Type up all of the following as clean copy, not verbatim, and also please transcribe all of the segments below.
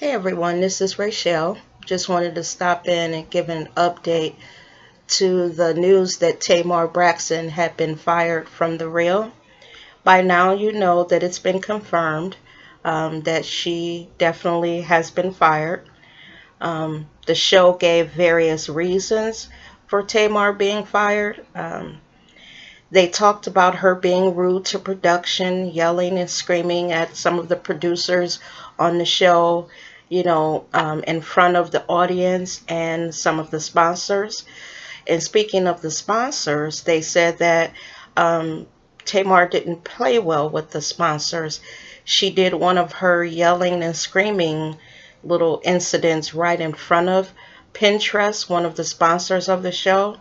Hey everyone, this is Rachel. Just wanted to stop in and give an update to the news that Tamar Braxton had been fired from The Real. By now you know that it's been confirmed that she definitely has been fired. The show gave various reasons for Tamar being fired. They talked about her being rude to production, yelling and screaming at some of the producers on the show, in front of the audience and some of the sponsors. And speaking of the sponsors, they said that Tamar didn't play well with the sponsors. She did one of her yelling and screaming little incidents right in front of Pinterest, one of the sponsors of the show.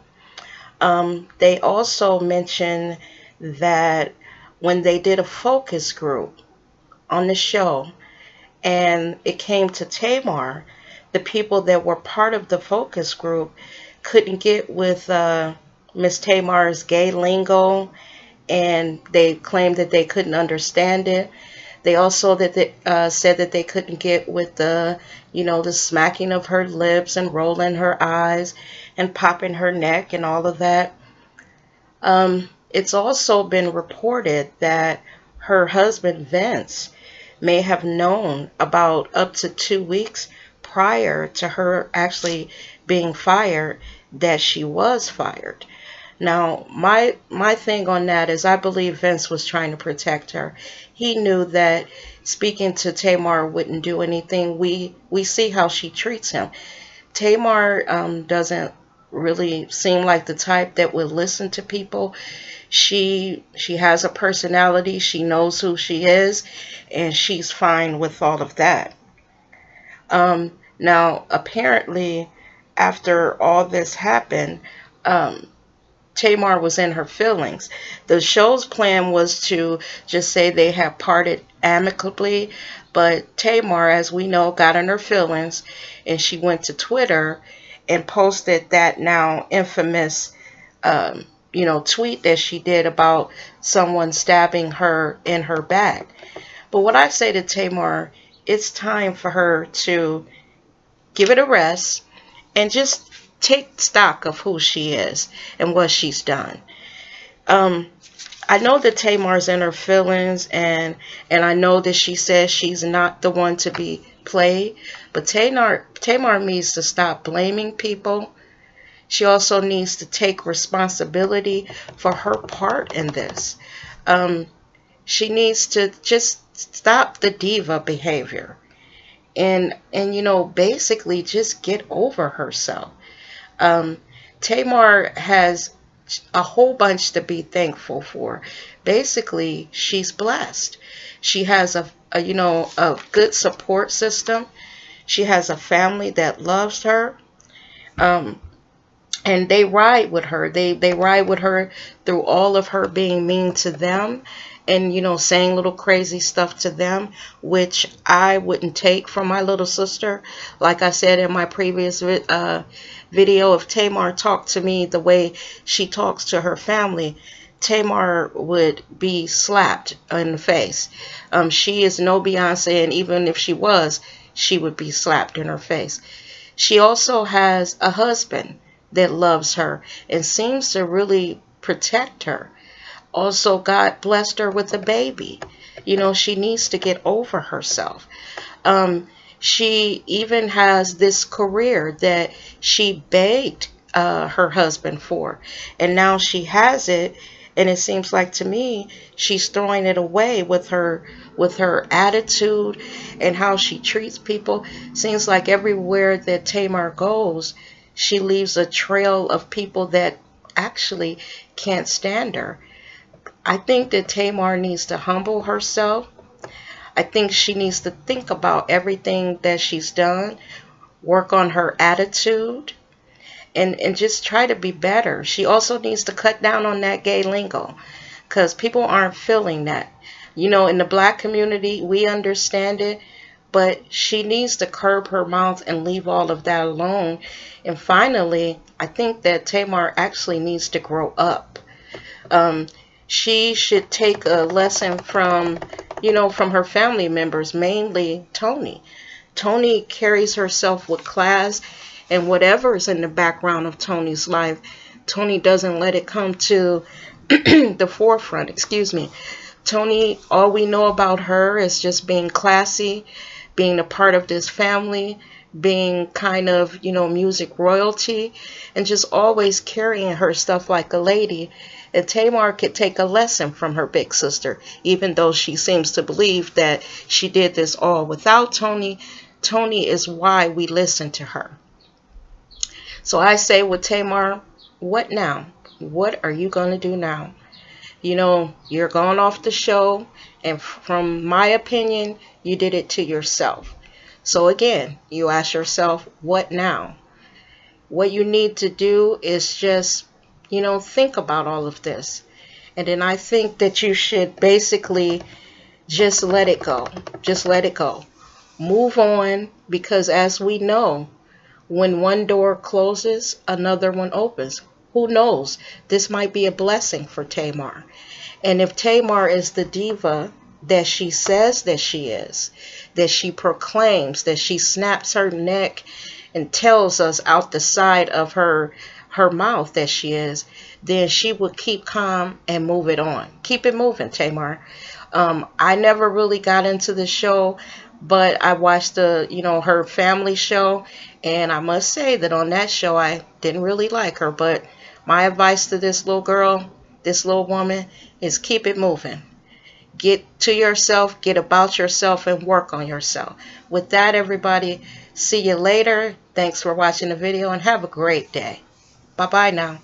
They also mentioned that when they did a focus group on the show and it came to Tamar, the people that were part of the focus group couldn't get with Miss Tamar's gay lingo, and they claimed that they couldn't understand it. They also said that they couldn't get with the smacking of her lips and rolling her eyes and popping her neck and all of that. It's also been reported that her husband, Vince, may have known about up to 2 weeks prior to her actually being fired that she was fired. Now, my thing on that is I believe Vince was trying to protect her. He knew that speaking to Tamar wouldn't do anything. We see how she treats him. Tamar doesn't really seem like the type that would listen to people. She has a personality. She knows who she is, and she's fine with all of that. Now, apparently, after all this happened, Tamar was in her feelings. The show's plan was to just say they had parted amicably, but Tamar, as we know, got in her feelings, and she went to Twitter and posted that now infamous, tweet that she did about someone stabbing her in her back. But what I say to Tamar, it's time for her to give it a rest and just take stock of who she is and what she's done. I know that Tamar's in her feelings, and I know that she says she's not the one to be played, but Tamar needs to stop blaming people. She also needs to take responsibility for her part in this. She needs to just stop the diva behavior and basically just get over herself. Tamar has a whole bunch to be thankful for. Basically, she's blessed. She has a good support system. She has a family that loves her. And they ride with her. They ride with her through all of her being mean to them and, saying little crazy stuff to them, which I wouldn't take from my little sister. Like I said in my previous video, if Tamar talked to me the way she talks to her family, Tamar would be slapped in the face. She is no Beyonce, and even if she was, she would be slapped in her face. She also has a husband that loves her and seems to really protect her. Also, God blessed her with a baby. She needs to get over herself. She even has this career that she begged her husband for, and now she has it, and it seems like to me she's throwing it away with her attitude and how she treats people. Seems like everywhere that Tamar goes, she leaves a trail of people that actually can't stand her. I think that Tamar needs to humble herself. I think she needs to think about everything that she's done, work on her attitude, and just try to be better. She also needs to cut down on that gay lingo, because people aren't feeling that. In the black community, we understand it, but she needs to curb her mouth and leave all of that alone. And finally, I think that Tamar actually needs to grow up. She should take a lesson from her family members, mainly Tony. Toni carries herself with class, and whatever is in the background of Toni's life, Toni doesn't let it come to the forefront. Excuse me. Toni, all we know about her is just being classy, being a part of this family, being kind of, you know, music royalty, and just always carrying her stuff like a lady. And Tamar could take a lesson from her big sister, even though she seems to believe that she did this all without Toni. Toni is why we listen to her. So I say with Tamar, what now? What are you going to do now? You know, you're going off the show, and from my opinion, you did it to yourself. So again, you ask yourself, what now? What you need to do is just, you know, think about all of this. And then I think that you should basically just let it go. Just let it go. Move on, because as we know, when one door closes, another one opens. Who knows? This might be a blessing for Tamar. And if Tamar is the diva that she says that she is, that she proclaims, that she snaps her neck and tells us out the side of her mouth that she is, then she will keep calm and move it on. Keep it moving, Tamar. I never really got into the show, but I watched the, you know, her family show, and I must say that on that show I didn't really like her. But my advice to this little girl, this little woman, is keep it moving. Get to yourself, get about yourself, and work on yourself. With that, everybody, see you later. Thanks for watching the video, and have a great day. Bye-bye now.